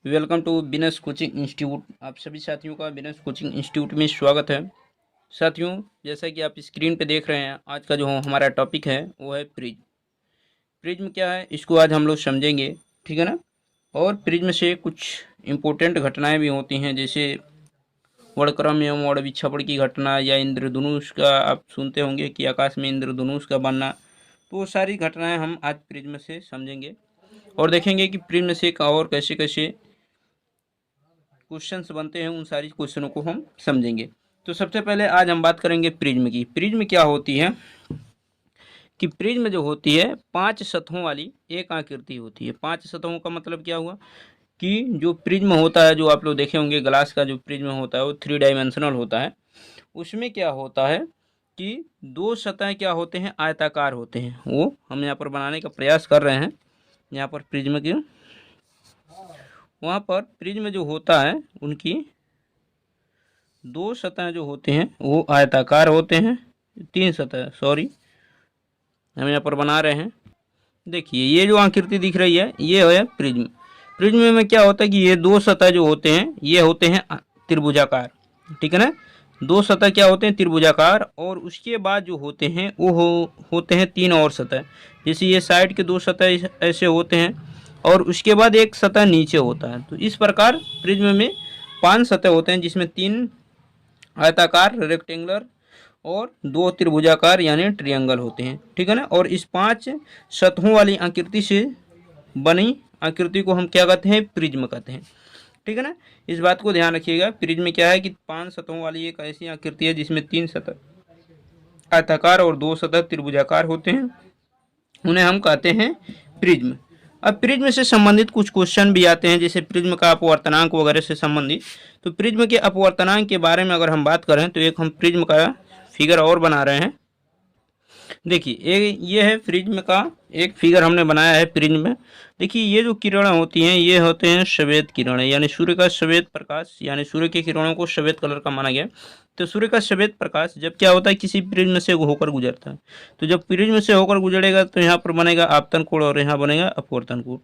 Welcome to business coaching institute. आप सभी साथियों का बिजनेस कोचिंग इंस्टीट्यूट में स्वागत है। साथियों, जैसा कि आप स्क्रीन पे देख रहे हैं, आज का जो हमारा टॉपिक है वो है प्रिज्म। प्रिज्म क्या है, इसको आज हम लोग समझेंगे, ठीक है ना। और प्रिज्म से कुछ इम्पोर्टेंट घटनाएं भी होती हैं, जैसे वर्णक्रम एवं वर्ण की घटना, या इंद्रधनुष का आप सुनते होंगे कि आकाश में इंद्रधनुष का बनना। तो वो सारी घटनाएं हम आज प्रिज्म से समझेंगे और देखेंगे कि प्रिज्म से और कैसे कैसे क्वेश्चंस बनते हैं, उन सारी क्वेश्चनों को हम समझेंगे। तो सबसे पहले आज हम बात करेंगे प्रिज्म की। प्रिज्म क्या होती है कि प्रिज्म जो होती है 5 सतहों वाली एक आकृति होती है। 5 सतहों का मतलब क्या हुआ कि जो प्रिज्म होता है, जो आप लोग देखे होंगे ग्लास का जो प्रिज्म होता है वो 3 डायमेंशनल होता है। उसमें क्या होता है कि 2 सतह क्या होते हैं, आयताकार होते हैं। वो हम यहाँ पर बनाने का प्रयास कर रहे हैं। यहाँ पर प्रिज्म की वहाँ पर प्रिज्म जो होता है उनकी 2 सतह जो होते हैं वो आयताकार होते हैं। 3 सतह, सॉरी, हम यहाँ पर बना रहे हैं। देखिए ये जो आकृति दिख रही है ये है प्रिज्म। प्रिज्म में क्या होता है कि ये 2 सतह जो होते हैं ये होते हैं त्रिभुजाकार, ठीक है ना। 2 सतह क्या होते हैं, त्रिभुजाकार। और उसके बाद जो होते हैं वो होते हैं 3 और सतह। जैसे ये साइड के 2 सतह ऐसे होते हैं और उसके बाद एक सतह नीचे होता है। तो इस प्रकार प्रिज्म में 5 सतह होते हैं, जिसमें 3 आयताकार रेक्टेंगुलर और 2 त्रिभुजाकार यानी ट्रायंगल होते हैं, ठीक है ना। और इस 5 सतहों वाली आकृति से बनी आकृति को हम क्या कहते हैं, प्रिज्म कहते हैं, ठीक है ना। इस बात को ध्यान रखिएगा। प्रिज्म क्या है कि 5 सतहों वाली एक ऐसी आकृति है जिसमें 3 सतह आयताकार और 2 सतह त्रिभुजाकार होते हैं, उन्हें हम कहते हैं प्रिज्म। अब प्रिज्म से संबंधित कुछ क्वेश्चन भी आते हैं, जैसे प्रिज्म का अपवर्तनांक वगैरह से संबंधित। तो प्रिज्म के अपवर्तनांक के बारे में अगर हम बात करें तो एक हम प्रिज्म का फिगर और बना रहे हैं। देखिए ये है प्रिज्म का एक फिगर हमने बनाया है प्रिज्म में। देखिए ये जो किरणें होती हैं ये होते हैं श्वेत किरणें, यानी सूर्य का श्वेत प्रकाश, यानी सूर्य के किरणों को श्वेत कलर का माना गया। तो सूर्य का श्वेत प्रकाश जब क्या होता है, किसी प्रिज्म से होकर गुजरता है। तो जब प्रिज्म से होकर गुजरेगा तो यहाँ पर बनेगा आपतन कोण और यहाँ बनेगा अपवर्तन कोण।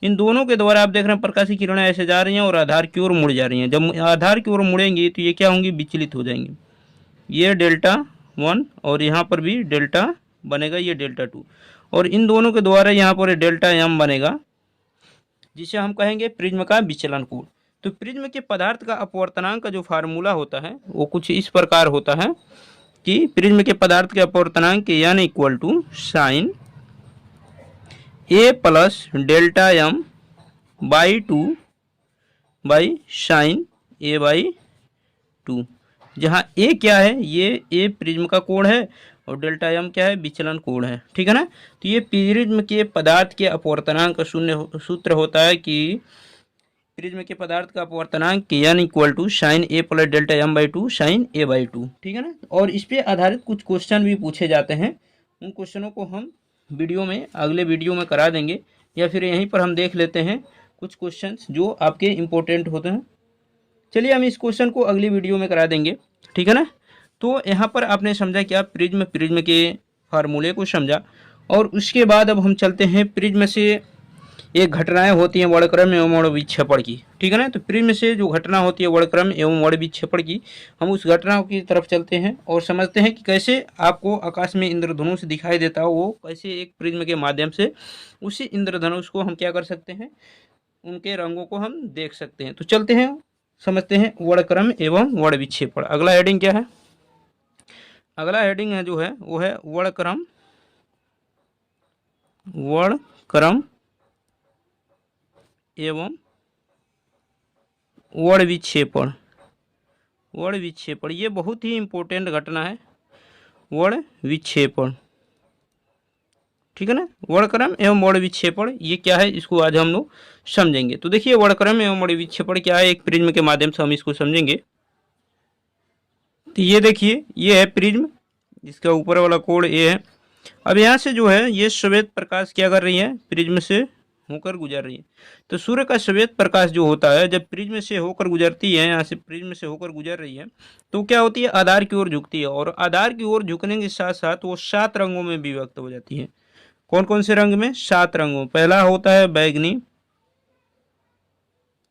इन दोनों के द्वारा आप देख रहे हैं प्रकाश की किरणें ऐसे जा रही हैं और आधार की ओर मुड़ जा रही हैं। जब आधार की ओर मुड़ेंगी तो ये क्या होंगी, विचलित हो जाएंगी। ये डेल्टा 1 और यहाँ पर भी डेल्टा बनेगा, ये डेल्टा 2। और इन दोनों के द्वारा यहाँ पर डेल्टा m बनेगा, जिसे हम कहेंगे प्रिज्म का विचलन कोण। तो प्रिज्म के पदार्थ का अपवर्तनांक का जो फार्मूला होता है वो कुछ इस प्रकार होता है कि प्रिज्म के पदार्थ के अपवर्तनांक यानी equal to sine a plus delta m by 2 by sine a/2, जहाँ a क्या है, ये a प्रिज्म का कोण है और डेल्टा m क्या है, विचलन कोण है, ठीक है ना। तो ये प्रिज्म के पदार्थ के अपवर्तनांक का सूत्र होता है कि प्रिज्म के पदार्थ का अपवर्तनांक यानी equal to sine a plus delta m/2 sine a/2, ठीक है ना। और इस पे आधारित कुछ क्वेश्चन भी पूछे जाते हैं। उन क्वेश्चनों को हम वीडियो में, अगले वीडियो में करा देंगे, या फिर यहीं पर हम देख लेते हैं कुछ क्वेश्चंस जो आपके इम्पोर्टेंट होते हैं। चलिए हम इस क्वेश्चन को अगली वीडियो में करा देंगे, ठीक है ना। तो यहाँ पर आपने समझा क्या, प्रिज्म के फार्मूले को समझा। और उसके बाद अब हम चलते हैं प्रिज्म से एक घटनाएं होती हैं वर्णक्रम एवं वर्ण विक्षेपण की, ठीक है ना। तो प्रिज्म से जो घटना होती है वर्णक्रम एवं वर्ण विक्षेपण की, हम उस घटना की तरफ चलते हैं और समझते हैं कि कैसे आपको आकाश में इंद्रधनुष दिखाई देता हो, वो कैसे एक प्रिज्म के माध्यम से उसी इंद्रधनुष को हम क्या कर सकते हैं, उनके रंगों को हम देख सकते हैं। तो चलते हैं, समझते हैं वर्णक्रम एवं वर्ण विक्षेपण। अगला हेडिंग क्या है, अगला हेडिंग है जो है वो है वर्णक्रम एवं वर्ण विक्षेपण। वर्ण विक्षेपण ये बहुत ही इंपॉर्टेंट घटना है, वर्ण विक्षेपण, ठीक है ना। वर्णक्रम एवं वर्ण विक्षेपण ये क्या है, इसको आज हम लोग समझेंगे। तो देखिए वर्णक्रम एवं वर्ण विक्षेपण क्या है, एक प्रिज्म के माध्यम से हम इसको समझेंगे। तो ये देखिए ये है प्रिज्म, इसका ऊपर वाला कोण ये है। अब यहाँ से जो है ये श्वेत प्रकाश क्या कर रही है, प्रिज्म से होकर गुजर रही है। तो सूर्य का श्वेत प्रकाश जो होता है जब प्रिज्म से होकर गुजरती है, यहाँ से प्रिज्म से होकर गुजर रही है, तो क्या होती है, आधार की ओर झुकती है। और आधार की ओर झुकने के साथ साथ वो 7 रंगों में विभक्त हो जाती है। कौन कौन से रंग में, 7 रंगों। पहला होता है बैगनी,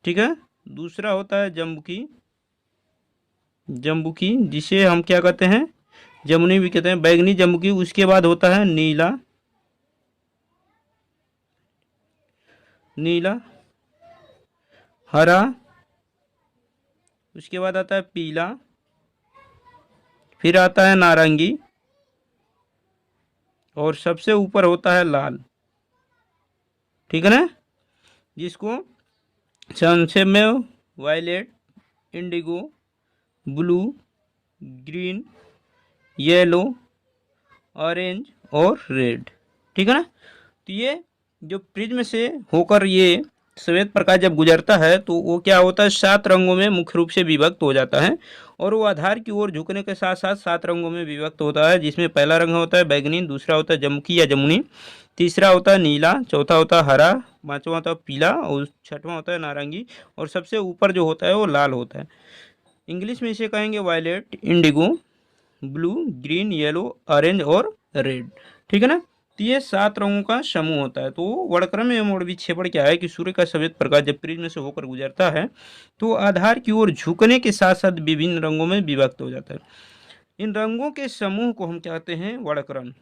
ठीक है। दूसरा होता है जम्बुकी, जम्बुकी जिसे हम क्या कहते हैं, जमुनी भी कहते हैं, बैगनी जम्बुकी। उसके बाद होता है नीला, नीला, हरा, उसके बाद आता है पीला, फिर आता है नारंगी, और सबसे ऊपर होता है लाल। ठीक है ना, जिसको संक्षेप में violet, indigo, blue, green, yellow, orange और रेड। ठीक है ना। तो ये जो प्रिज्म से होकर ये श्वेत प्रकाश जब गुजरता है तो वो क्या होता है, 7 रंगों में मुख्य रूप से विभक्त हो जाता है, और वो आधार की ओर झुकने के साथ साथ 7 रंगों में विभक्त होता है, जिसमें पहला रंग होता है बैगनी, दूसरा होता है जमुकी या जमुनी, तीसरा होता है नीला, चौथा होता है हरा, पांचवा होता है पीला, और छठवां होता है नारंगी, और सबसे ऊपर जो होता है वो लाल होता है। इंग्लिश में इसे कहेंगे violet, indigo, blue, green, yellow, orange और रेड। ठीक है ना। तो ये 7 रंगों का समूह होता है। तो वर्णक्रम एवं वर्णविक्षेपण क्या है कि सूर्य का श्वेत प्रकाश जब प्रिज्म से होकर गुजरता है तो आधार की ओर झुकने के साथ साथ विभिन्न रंगों में विभक्त हो जाता है। इन रंगों के समूह को हम कहते हैं वर्णक्रम।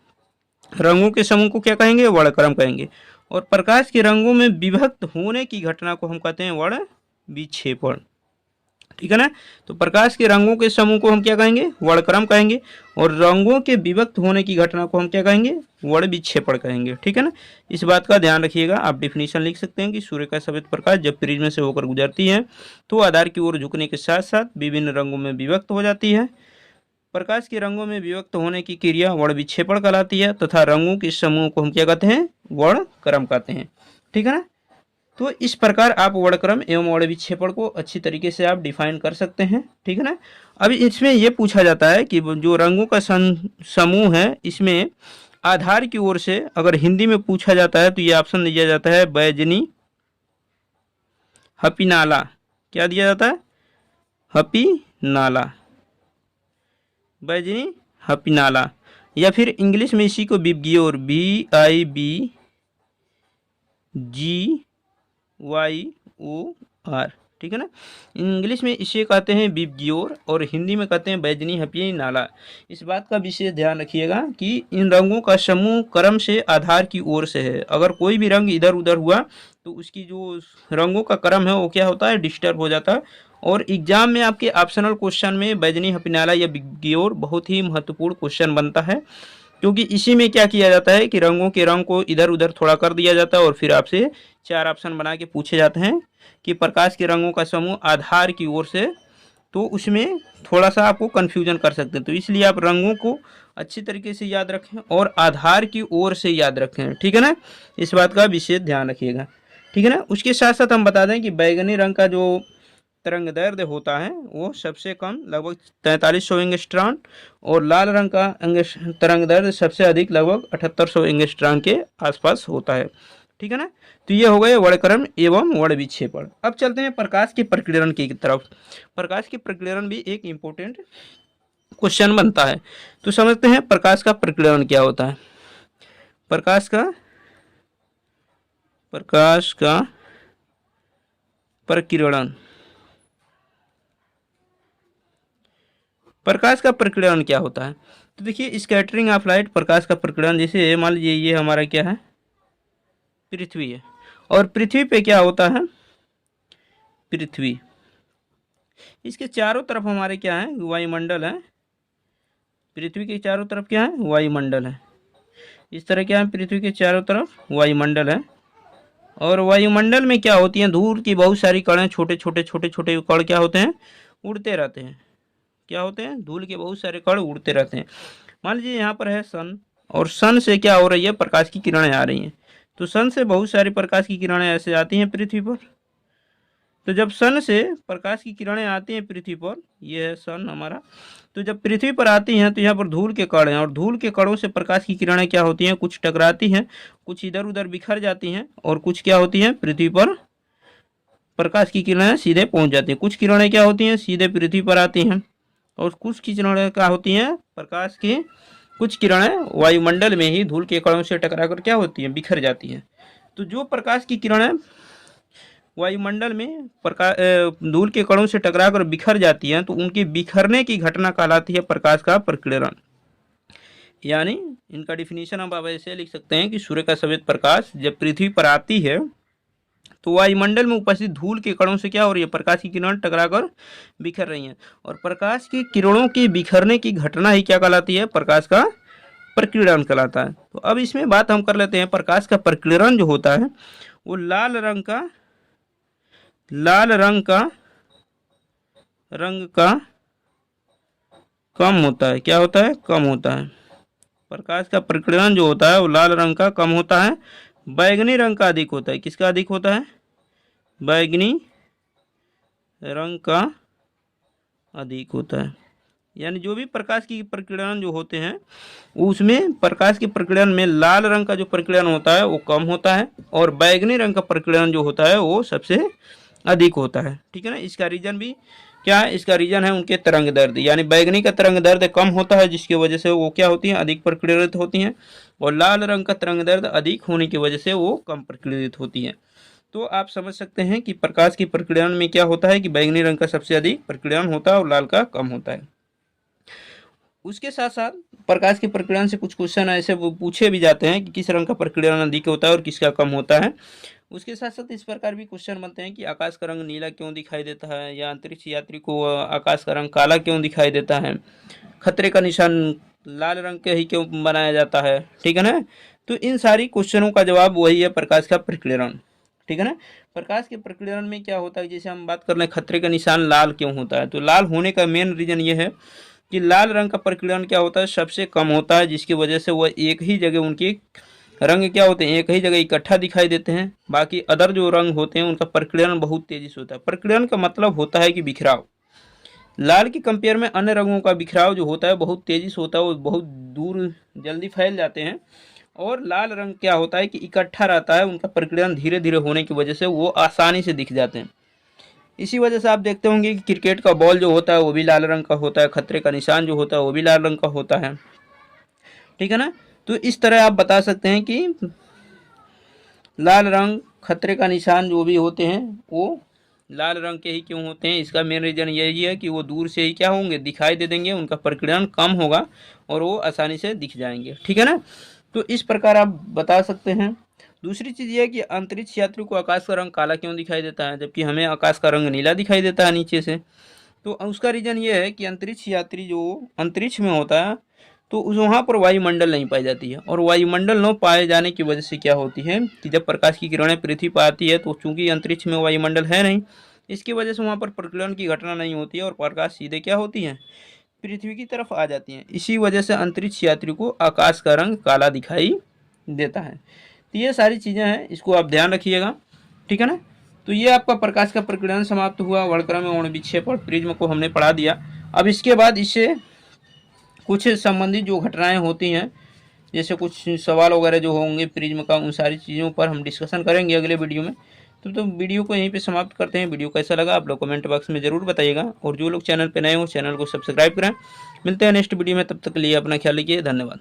रंगों के समूह को क्या कहेंगे, वर्णक्रम कहेंगे। और प्रकाश के रंगों में विभक्त होने की घटना को हम कहते हैं वर्ण विक्षेपण। ठीक है ना। तो प्रकाश के रंगों के समूह को हम क्या कहेंगे, वर्णक्रम कहेंगे, और रंगों के विभक्त होने की घटना को हम क्या कहेंगे, वर्ण विक्षेपण कहेंगे। ठीक है ना। इस बात का ध्यान रखिएगा। आप डिफिनीशन लिख सकते हैं कि सूर्य का श्वेत प्रकाश जब प्रिज्म से होकर गुजरती है तो आधार की ओर झुकने के साथ साथ विभिन्न रंगों में विभक्त हो जाती है। प्रकाश के रंगों में विभक्त होने की क्रिया वर्ण विक्षेपण कहलाती है, तथा रंगों के समूह को हम क्या कहते हैं, वर्णक्रम कहते हैं। ठीक है ना। तो इस प्रकार आप वर्णक्रम एवं वर्ण विक्षेपण को अच्छी तरीके से आप डिफाइन कर सकते हैं। ठीक है ना। अभी इसमें यह पूछा जाता है कि जो रंगों का समूह है इसमें आधार की ओर से अगर हिंदी में पूछा जाता है तो ये ऑप्शन दिया जाता है बैजनी, हपीनाला। क्या दिया जाता है, हपीनाला, बैजनी, हपीनाला। या फिर इंग्लिश में इसी को विबग्योर, VIBGYOR। ठीक है ना। इंग्लिश में इसे कहते हैं विबग्योर और हिंदी में कहते हैं बैजनी, हपीनाला। इस बात का विशेष ध्यान रखिएगा कि इन रंगों का समूह क्रम से आधार की ओर से है। अगर कोई भी रंग इधर उधर हुआ तो उसकी जो रंगों का क्रम है वो क्या होता है, डिस्टर्ब हो जाता है। और एग्जाम में आपके ऑप्शनल क्वेश्चन में बैजनी, हपीनाला या विबग्योर बहुत ही महत्वपूर्ण क्वेश्चन बनता है, क्योंकि इसी में क्या किया जाता है कि रंगों के रंग को इधर उधर थोड़ा कर दिया जाता है और फिर आपसे 4 ऑप्शन बना के पूछे जाते हैं कि प्रकाश के रंगों का समूह आधार की ओर से, तो उसमें थोड़ा सा आपको कन्फ्यूजन कर सकते हैं। तो इसलिए आप रंगों को अच्छी तरीके से याद रखें और आधार की ओर से याद रखें। ठीक है ना। इस बात का विशेष ध्यान रखिएगा। ठीक है ना। उसके साथ साथ हम बता दें कि बैगनी रंग का जो तरंग दैर्ध्य होता है वो सबसे कम लगभग 4300 एंगस्ट्रॉन, और लाल रंग का तरंग दैर्ध्य सबसे अधिक लगभग 7800 एंगस्ट्रॉन के आसपास होता है। ठीक है ना। तो ये हो गए वर्णक्रम एवं वर्ण विक्षेपण। अब चलते हैं प्रकाश के प्रकीर्णन की तरफ। प्रकाश के प्रकीर्णन भी एक इम्पोर्टेंट क्वेश्चन बनता है। तो समझते हैं प्रकाश का प्रकीर्णन क्या होता है। प्रकाश का प्रकीर्णन, प्रकाश का प्रकीर्णन क्या होता है। तो देखिए स्कैटरिंग ऑफ लाइट, प्रकाश का प्रकीर्णन। जैसे मान लीजिए ये हमारा क्या है, पृथ्वी है, और पृथ्वी पे क्या होता है, पृथ्वी, इसके चारों तरफ हमारे क्या है, वायुमंडल है। पृथ्वी के चारों तरफ क्या है, वायुमंडल है। इस तरह क्या है, पृथ्वी के चारों तरफ वायुमंडल है, और वायुमंडल में क्या होती हैं, धूल की बहुत सारी कणें, छोटे छोटे कण क्या होते हैं, उड़ते रहते हैं। क्या होते हैं, धूल के बहुत सारे कण उड़ते रहते हैं। मान लीजिए यहाँ पर है सन, और सन से क्या हो रही है, प्रकाश की किरणें आ रही हैं। तो सन से बहुत सारी प्रकाश की किरणें ऐसे आती हैं पृथ्वी पर। तो जब सन से प्रकाश की किरणें आती हैं पृथ्वी पर, ये है सन हमारा, तो जब पृथ्वी पर आती हैं तो यहाँ पर धूल के कण हैं, और धूल के कणों से प्रकाश की किरणें क्या होती हैं, कुछ टकराती हैं, कुछ इधर उधर बिखर जाती हैं, और कुछ क्या होती हैं, पृथ्वी पर प्रकाश की किरणें सीधे पहुंच जाती हैं। कुछ किरणें क्या होती हैं, सीधे पृथ्वी पर आती हैं, और कुछ किरणें क्या होती हैं, प्रकाश की कुछ किरणें वायुमंडल में ही धूल के कणों से टकरा कर क्या होती हैं, बिखर जाती हैं। तो जो प्रकाश की किरणें वायुमंडल में धूल के कणों से टकराकर बिखर जाती हैं तो उनके बिखरने की घटना कहलाती है प्रकाश का प्रकीर्णन। यानी इनका डिफिनीशन हम आप ऐसे लिख सकते हैं कि सूर्य का सफेद प्रकाश जब पृथ्वी पर आती है तो वायुमंडल में उपस्थित धूल के कणों से क्या हो रही है, प्रकाश की किरण टकराकर बिखर रही हैं, और प्रकाश की किरणों के बिखरने की घटना ही क्या कहलाती है, प्रकाश का प्रकीर्णन कहलाता है। तो अब इसमें बात हम कर लेते हैं, प्रकाश का प्रकीर्णन जो होता है वो लाल रंग का कम होता है। क्या होता है, कम होता है। प्रकाश का प्रकीर्णन जो होता है वो लाल रंग का कम होता है, बैगनी रंग का अधिक होता है। किसका अधिक होता है, बैगनी रंग का अधिक होता है। यानी जो भी प्रकाश की प्रकीर्णन जो होते हैं उसमें प्रकाश के प्रकीर्णन में लाल रंग का जो प्रकीर्णन होता है वो कम होता है और बैगनी रंग का प्रकीर्णन जो होता है वो सबसे अधिक होता है। ठीक है ना। इसका रीजन भी क्या है, इसका रीजन है उनके तरंग दैर्ध्य, यानी बैगनी का तरंग दैर्ध्य कम होता है जिसकी वजह से वो क्या होती है, अधिक प्रकीर्णित होती हैं, और लाल रंग का तरंग दैर्ध्य अधिक होने की वजह से वो कम प्रकीर्णित होती हैं। तो आप समझ सकते हैं कि प्रकाश की प्रकीर्णन में क्या होता है कि बैगनी रंग का सबसे अधिक प्रकीर्णन होता है और लाल का कम होता है। उसके साथ साथ प्रकाश के प्रकीर्णन से कुछ क्वेश्चन ऐसे वो पूछे भी जाते हैं कि किस रंग का प्रकीर्णन अधिक होता है और किसका कम होता है। उसके साथ साथ इस प्रकार भी क्वेश्चन बनते हैं कि आकाश का रंग नीला क्यों दिखाई देता है, या अंतरिक्ष यात्री को आकाश का रंग काला क्यों दिखाई देता है, खतरे का निशान लाल रंग के ही क्यों बनाया जाता है। ठीक है ना। तो इन सारी क्वेश्चनों का जवाब वही है, प्रकाश का प्रकीर्णन। ठीक है ना। प्रकाश के प्रकीर्णन में क्या होता है, जैसे हम बात कर रहे हैं खतरे का निशान लाल क्यों होता है, तो लाल होने का मेन रीजन ये है कि लाल रंग का प्रकीर्णन क्या होता है, सबसे कम होता है, जिसकी वजह से वह एक ही जगह उनकी रंग क्या होते हैं, एक ही जगह इकट्ठा दिखाई देते हैं। बाकी अदर जो रंग होते हैं उनका प्रकीर्णन बहुत तेजी से होता है। प्रकीर्णन का मतलब होता है कि बिखराव। लाल की कंपेयर में अन्य रंगों का बिखराव जो होता है बहुत तेजी से होता है, वो बहुत दूर जल्दी फैल जाते हैं, और लाल रंग क्या होता है कि इकट्ठा रहता है, उनका प्रकीर्णन धीरे धीरे होने की वजह से वो आसानी से दिख जाते हैं। इसी वजह से आप देखते होंगे कि क्रिकेट का बॉल जो होता है वो भी लाल रंग का होता है, खतरे का निशान जो होता है वो भी लाल रंग का होता है। ठीक है ना। तो इस तरह आप बता सकते हैं कि लाल रंग, खतरे का निशान जो भी होते हैं वो लाल रंग के ही क्यों होते हैं। इसका मेन रीजन यही है कि वो दूर से ही क्या होंगे, दिखाई दे देंगे, उनका प्रकीर्णन कम होगा और वो आसानी से दिख जाएंगे। ठीक है ना। तो इस प्रकार आप बता सकते हैं। दूसरी चीज़ ये है कि अंतरिक्ष यात्री को आकाश का रंग काला क्यों दिखाई देता है जबकि हमें आकाश का रंग नीला दिखाई देता है नीचे से। तो उसका रीज़न ये है कि अंतरिक्ष यात्री जो अंतरिक्ष में होता है तो उस वहाँ पर वायुमंडल नहीं पाई जाती है, और वायुमंडल न पाए जाने की वजह से क्या होती है कि जब प्रकाश की किरणें पृथ्वी पर आती है तो चूंकि अंतरिक्ष में वायुमंडल है नहीं, इसकी वजह से वहाँ पर प्रकीर्णन की घटना नहीं होती है और प्रकाश सीधे क्या होती है, पृथ्वी की तरफ आ जाती हैं। इसी वजह से अंतरिक्ष यात्री को आकाश का रंग काला दिखाई देता है। तो ये सारी चीज़ें हैं, इसको आप ध्यान रखिएगा। ठीक है ना। तो ये आपका प्रकाश का प्रकीर्णन समाप्त हुआ। वर्णक्रम एवं विक्षेपण प्रिज्म को हमने पढ़ा दिया। अब इसके बाद इससे कुछ संबंधित जो घटनाएं होती हैं, जैसे कुछ सवाल वगैरह जो होंगे प्रिज्म का, उन सारी चीज़ों पर हम डिस्कशन करेंगे अगले वीडियो में। तो वीडियो को यहीं पे समाप्त करते हैं। वीडियो कैसा लगा आप लोग कमेंट बॉक्स में ज़रूर बताइएगा, और जो लोग चैनल पे नए हो चैनल को सब्सक्राइब करें। मिलते हैं नेक्स्ट वीडियो में, तब तक के लिए अपना ख्याल रखिए। धन्यवाद।